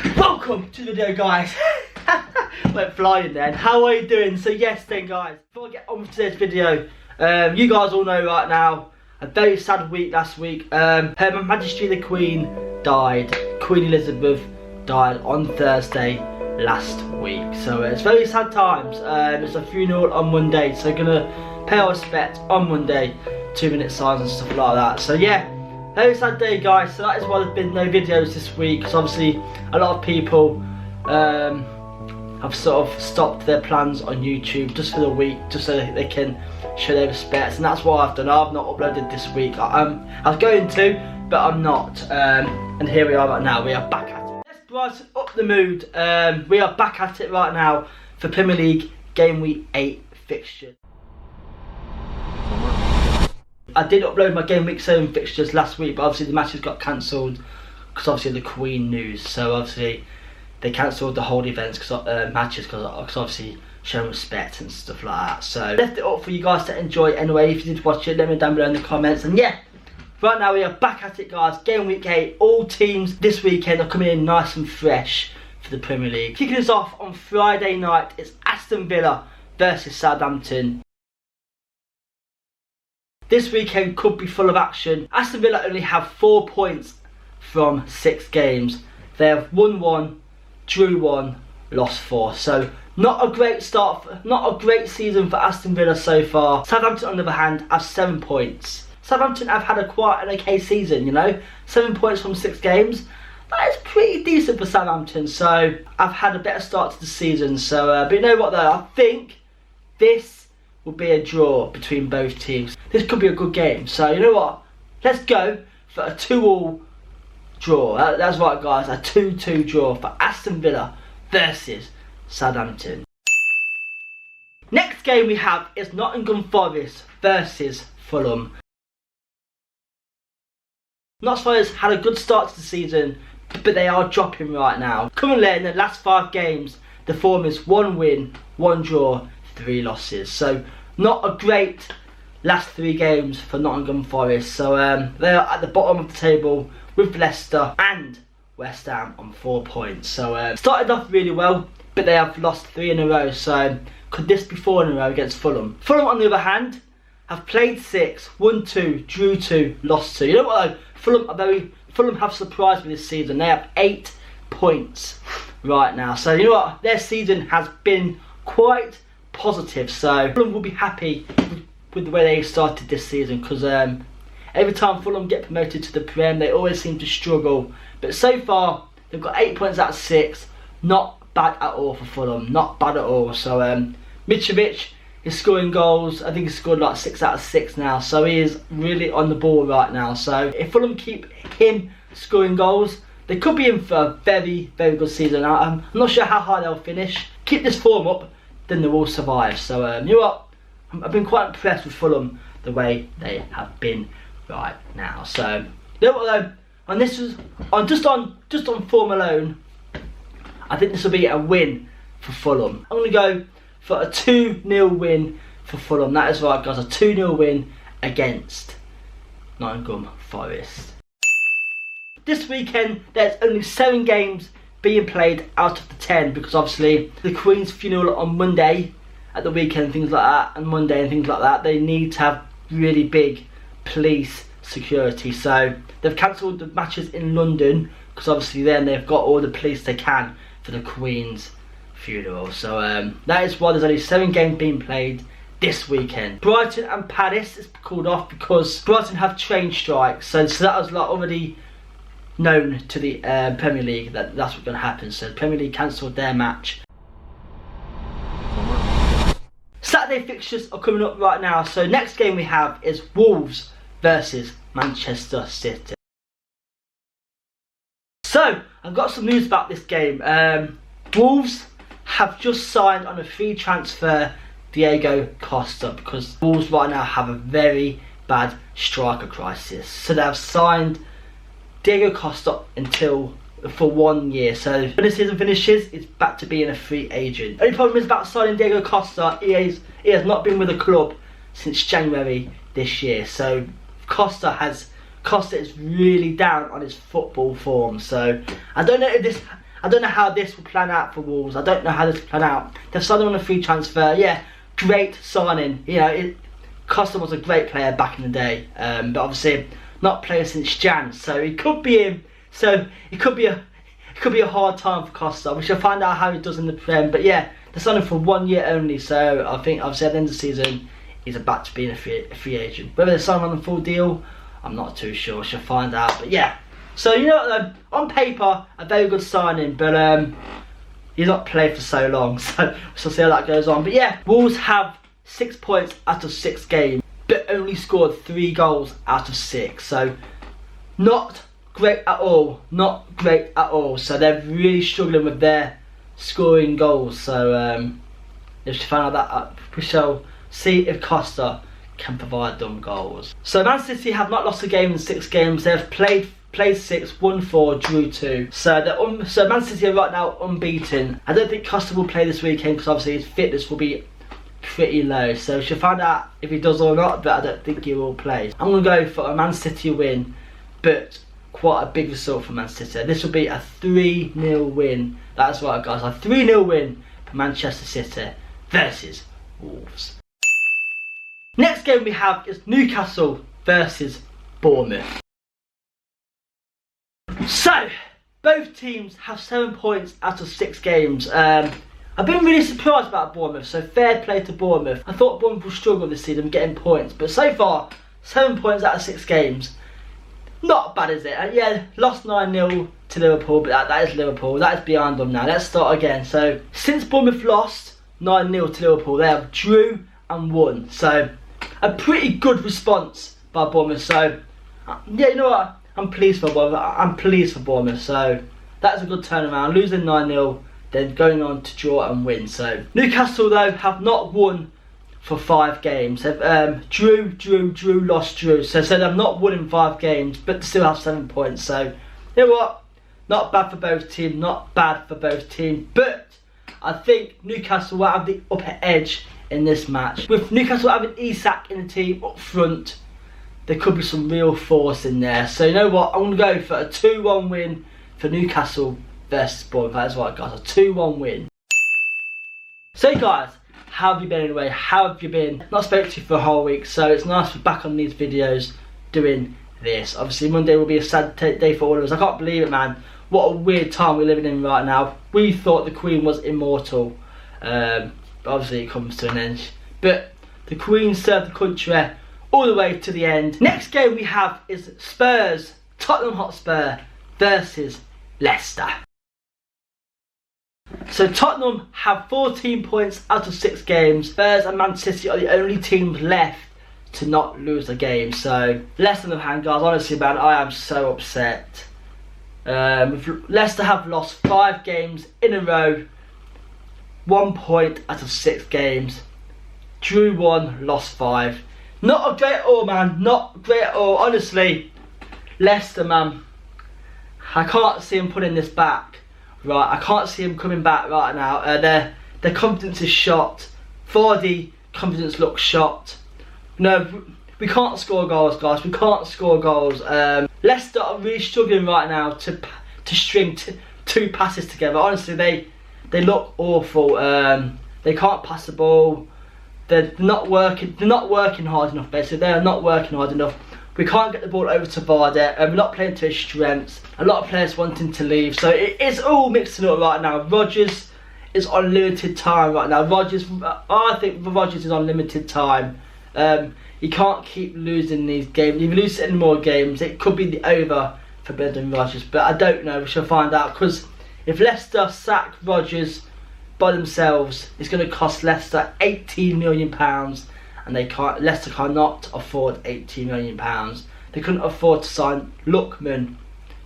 Welcome to the video, guys. Went flying then. How are you doing? So yes then, guys, before I get on with today's video, you guys all know right now, a very sad week last week. Her Majesty the Queen died. Queen Elizabeth died on Thursday last week. So it's very sad times. It's a funeral on Monday, so gonna pay our respect on Monday, 2-minute silence and stuff like that. So yeah, very sad day, guys. So that is why there's been no videos this week, because obviously a lot of people have sort of stopped their plans on YouTube just for the week, just so that they can show their respects, and that's what I've done. I've not uploaded this week. I was going to, but I'm not. And here we are right now. We are back at it. Let's brighten up the mood. We are back at it right now for Premier League Game Week 8 fixtures. I did upload my Game Week 7 fixtures last week, but obviously the matches got cancelled because obviously the Queen news. So obviously they cancelled the whole events, matches, because obviously showing respect and stuff like that. So I left it up for you guys to enjoy anyway. If you did watch it, let me know down below in the comments. And yeah, right now we are back at it, guys. Game Week 8. All teams this weekend are coming in nice and fresh for the Premier League. Kicking us off on Friday night, it's Aston Villa versus Southampton. This weekend could be full of action. Aston Villa only have 4 points from 6 games. They have won 1, drew 1, lost 4. So not a great start, not a great season for Aston Villa so far. Southampton, on the other hand, have 7 points. Southampton have had quite an okay season, you know. 7 points from 6 games. That is pretty decent for Southampton. So I've had a better start to the season. So, but you know what though? I think this will be a draw between both teams. This could be a good game. So you know what? Let's go for a 2-2 draw. That's right, guys. A 2-2 draw for Aston Villa versus Southampton. Next game we have is Nottingham Forest versus Fulham. Notts Forest had a good start to the season, but they are dropping right now. Currently in the last 5 games, the form is 1 win, 1 draw, 3 losses. So not a great last 3 games for Nottingham Forest. So they are at the bottom of the table with Leicester and West Ham on 4 points. So started off really well, but they have lost 3 in a row. So could this be 4 in a row against Fulham? Fulham, on the other hand, have played 6, won 2, drew 2, lost 2. You know what though? Fulham have surprised me this season. They have 8 points right now. So you know what? Their season has been quite positive. So Fulham will be happy with the way they started this season, because every time Fulham get promoted to the Prem, they always seem to struggle. But so far, they've got 8 points out of 6. Not bad at all for Fulham. Not bad at all. So Mitrovic is scoring goals. I think he's scored like 6 out of 6 now. So he is really on the ball right now. So if Fulham keep him scoring goals, they could be in for a very, very good season. I'm not sure how high they'll finish. Keep this form up, then they will survive. So you know what? I've been quite impressed with Fulham, the way they have been right now. So you know what though? And this was just on form alone, I think this will be a win for Fulham. I'm gonna go for a 2-0 win for Fulham. That is right, guys, a 2-0 win against Nottingham Forest. This weekend there's only 7 games being played out of the 10, because obviously the Queen's funeral on Monday at the weekend, things like that, and Monday and things like that, they need to have really big police security. So they've cancelled the matches in London, because obviously then they've got all the police they can for the Queen's funeral. So that is why there's only 7 games being played this weekend. Brighton and Palace is called off because Brighton have train strikes. So that was like already known to the Premier League that's what's going to happen. So the Premier League cancelled their match. Saturday fixtures are coming up right now. So next game we have is Wolves versus Manchester City. So I've got some news about this game. Wolves have just signed on a free transfer Diego Costa, because Wolves right now have a very bad striker crisis. So they have signed Diego Costa for 1 year. So when the season finishes, it's back to being a free agent. The only problem is about signing Diego Costa, he has not been with the club since January this year. So Costa is really down on his football form. So I don't know if I don't know how this will plan out for Wolves. I don't know how this will plan out. They've signed him on a free transfer. Yeah, great signing. You know, Costa was a great player back in the day, but obviously not played since Jan, so he could be in. So it could be a hard time for Costa. We shall find out how he does in the Prem. But yeah, they're signing for 1 year only, so I think obviously at the end of the season he's about to be a free agent. Whether they're signing on the full deal, I'm not too sure. We shall find out. But yeah, so you know what, on paper a very good signing, but he's not played for so long, so we'll see how that goes on. But yeah, Wolves have 6 points out of 6 games, but only scored 3 goals out of 6. So not great at all. Not great at all. So they're really struggling with their scoring goals. So if you find out that, we shall see if Costa can provide them goals. So Man City have not lost a game in 6 games. They've played 6, won 4, drew 2. So so Man City are right now unbeaten. I don't think Costa will play this weekend because obviously his fitness will be pretty low. So we should find out if he does or not, but I don't think he will play. I'm going to go for a Man City win, but quite a big result for Man City. This will be a 3-0 win. That's right, guys, a 3-0 win for Manchester City versus Wolves. Next game we have is Newcastle versus Bournemouth. So both teams have 7 points out of 6 games. I've been really surprised about Bournemouth, so fair play to Bournemouth. I thought Bournemouth would struggle this season getting points, but so far 7 points out of 6 games. Not bad, is it? Yeah, lost 9-0 to Liverpool, but that is Liverpool. That is beyond them now. Let's start again. So since Bournemouth lost 9-0 to Liverpool, they have drew and won. So a pretty good response by Bournemouth. So yeah, you know what? I'm pleased for Bournemouth. I'm pleased for Bournemouth. So that's a good turnaround. Losing 9-0, then going on to draw and win. So Newcastle though have not won for 5 games. They've drew, lost, drew. So they've not won in 5 games, but they still have 7 points. So you know what? Not bad for both teams. Not bad for both teams. But I think Newcastle will have the upper edge in this match. With Newcastle having Isak in the team up front, there could be some real force in there. So you know what? I'm going to go for a 2-1 win for Newcastle versus Bournemouth. That's right, guys. A 2-1 win. So guys, how have you been anyway? How have you been? Not spoken to you for a whole week, so it's nice to be back on these videos doing this. Obviously Monday will be a sad day for all of us. I can't believe it, man. What a weird time we're living in right now. We thought the Queen was immortal. But obviously it comes to an end. But the Queen served the country all the way to the end. Next game we have is Spurs, Tottenham Hotspur versus Leicester. So Tottenham have 14 points out of 6 games. Spurs and Man City are the only teams left to not lose a game. So Leicester on the hand, guys, honestly man, I am so upset. Leicester have lost 5 games in a row. 1 point out of 6 games. Drew 1, lost 5. Not great at all, man. Not great at all. Honestly, Leicester, man, I can't see them putting this back. Right, I can't see them coming back right now. Their confidence is shot. Vardy confidence looks shot. No, we can't score goals, guys. We can't score goals. Leicester are really struggling right now to string 2 passes together. Honestly, they look awful. They can't pass the ball. They're not working. They're not working hard enough. Basically, they are not working hard enough. We can't get the ball over to Vardy. We're not playing to his strengths. A lot of players wanting to leave, so it's all mixing up right now. Rodgers is on limited time right now. I think Rodgers is on limited time. You can't keep losing these games. If you lose any more games, it could be the over for Brendan Rodgers. But I don't know. We shall find out. Because if Leicester sack Rodgers by themselves, it's going to cost Leicester £18 million. And Leicester cannot afford £18 million. They couldn't afford to sign Lookman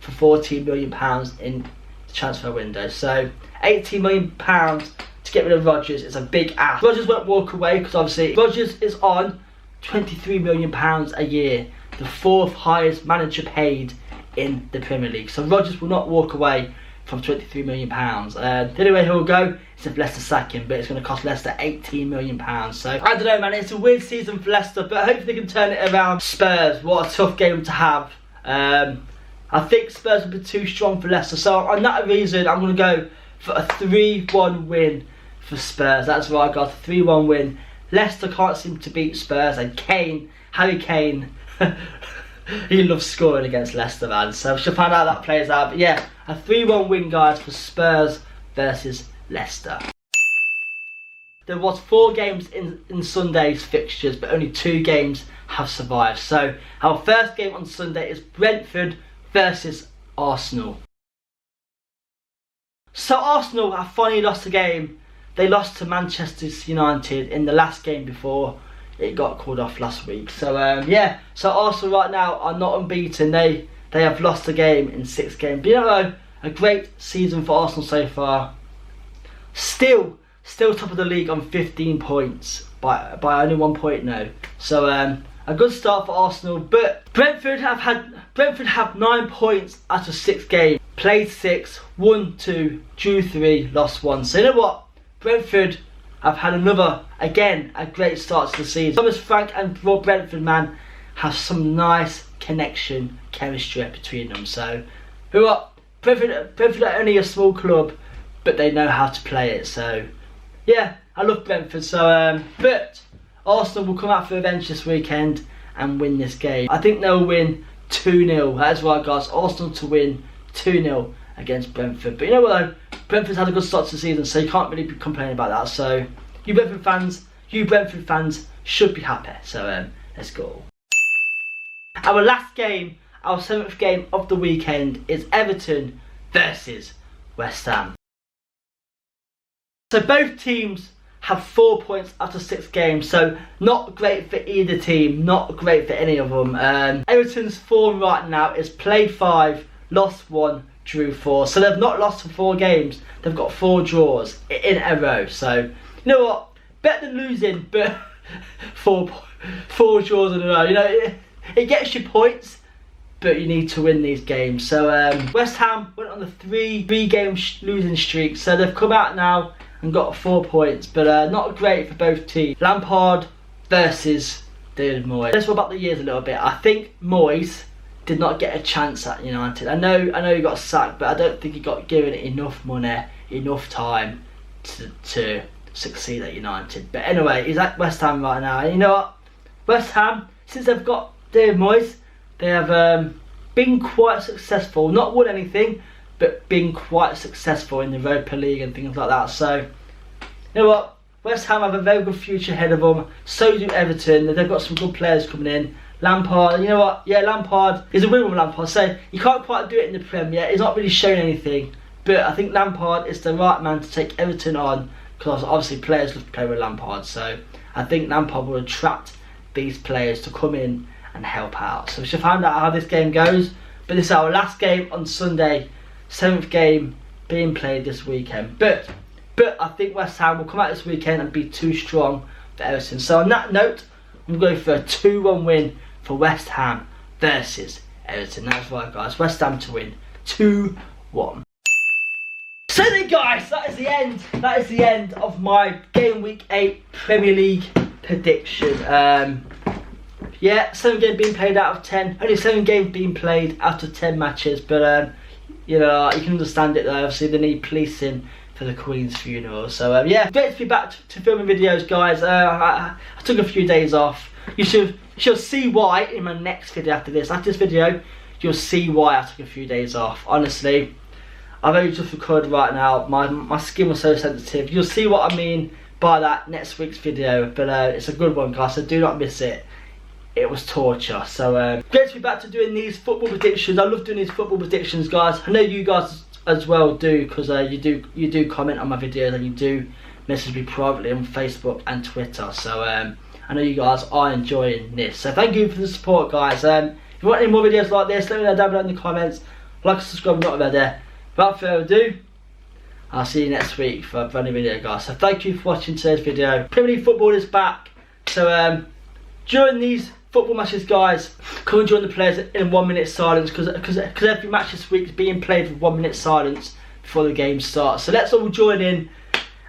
for £14 million in the transfer window. So £18 million to get rid of Rodgers is a big ask. Rodgers won't walk away because obviously Rodgers is on £23 million a year, the 4th highest manager paid in the Premier League. So Rodgers will not walk away from £23 million. The only way he'll go is if Leicester sack him, but it's going to cost Leicester £18 million. So I don't know, man, it's a weird season for Leicester, but hopefully they can turn it around. Spurs, what a tough game to have. I think Spurs will be too strong for Leicester. So on that reason, I'm going to go for a 3-1 win for Spurs. That's why I got a 3-1 win. Leicester can't seem to beat Spurs, and Harry Kane, he loves scoring against Leicester, man. So we should find out how that plays out. But yeah, a 3-1 win, guys, for Spurs versus Leicester. There was 4 games in Sunday's fixtures, but only 2 games have survived. So our first game on Sunday is Brentford versus Arsenal. So Arsenal have finally lost a game. They lost to Manchester United in the last game before it got called off last week. So yeah, so Arsenal right now are not unbeaten. They have lost a game in 6 games. But you know, a great season for Arsenal so far. Still top of the league on 15 points by only 1 point now. So a good start for Arsenal. But Brentford have 9 points out of 6 games. Played 6, won 2, drew 3, lost 1. So you know what? Brentford have had again, a great start to the season. Thomas Frank and Brentford, man, have some nice chemistry between them. So, Brentford are only a small club, but they know how to play it. So, yeah, I love Brentford. So, but Arsenal will come out for revenge this weekend and win this game. I think they'll win 2-0. That's right, guys. Arsenal to win 2-0 against Brentford. But you know what though? Brentford's had a good start to the season, so you can't really be complaining about that. So you Brentford fans should be happy. So let's go. Our last game, our 7th game of the weekend, is Everton versus West Ham. So both teams have 4 points out of 6 games, so not great for either team, not great for any of them. Everton's form right now is played 5, lost 1, drew 4. So they've not lost for 4 games. They've got 4 draws in a row. So you know what? Better than losing, but 4 draws in a row. You know, it gets you points, but you need to win these games. So West Ham went on the 3-game losing streak. So they've come out now and got 4 points, but not great for both teams. Lampard versus David Moyes. Let's talk about the years a little bit. I think Moyes did not get a chance at United. I know he got sacked, but I don't think he got given enough money, enough time to succeed at United. But anyway, he's at West Ham right now. And you know what? West Ham, since they've got David Moyes, they have been quite successful. Not won anything, but been quite successful in the Europa League and things like that. So, you know what? West Ham have a very good future ahead of them. So do Everton. They've got some good players coming in. Lampard, you know what? Yeah, Lampard is a winner with Lampard. So he can't quite do it in the Premier. He's not really shown anything. But I think Lampard is the right man to take Everton on, because obviously players love to play with Lampard. So I think Lampard will attract these players to come in and help out. So we should find out how this game goes. But this is our last game on Sunday. 7th game being played this weekend. But I think West Ham will come out this weekend and be too strong for Everton. So on that note, I'm going for a 2-1 win for West Ham versus Everton. That's right, guys. West Ham to win 2-1. So then, guys, that is the end. That is the end of my Game Week 8 Premier League prediction. Yeah, 7 games being played out of 10. Only 7 games being played out of 10 matches. But you know, you can understand it though. Obviously, they need policing for the Queen's funeral. So yeah, great to be back to filming videos, guys. I took a few days off. You'll see why in my next video after this. After this video, you'll see why I took a few days off. Honestly, I've only just recorded right now. My skin was so sensitive. You'll see what I mean by that next week's video. But it's a good one, guys, so do not miss it. It was torture. So great to be back to doing these football predictions. I love doing these football predictions, guys. I know you guys as well do, because you do comment on my videos and you do message me privately on Facebook and Twitter. So I know you guys are enjoying this. So thank you for the support, guys. If you want any more videos like this, let me know down below in the comments. Like and subscribe if you're not already. Without further ado, I'll see you next week for a brand new video, guys. So thank you for watching today's video. Premier League football is back. So during these football matches, guys, come and join the players in 1 minute silence, because every match this week is being played with 1 minute silence before the game starts. So let's all join in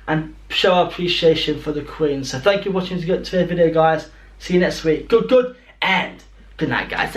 and show our appreciation for the Queen. So thank you for watching today's video, guys. See you next week. Good, and good night, guys.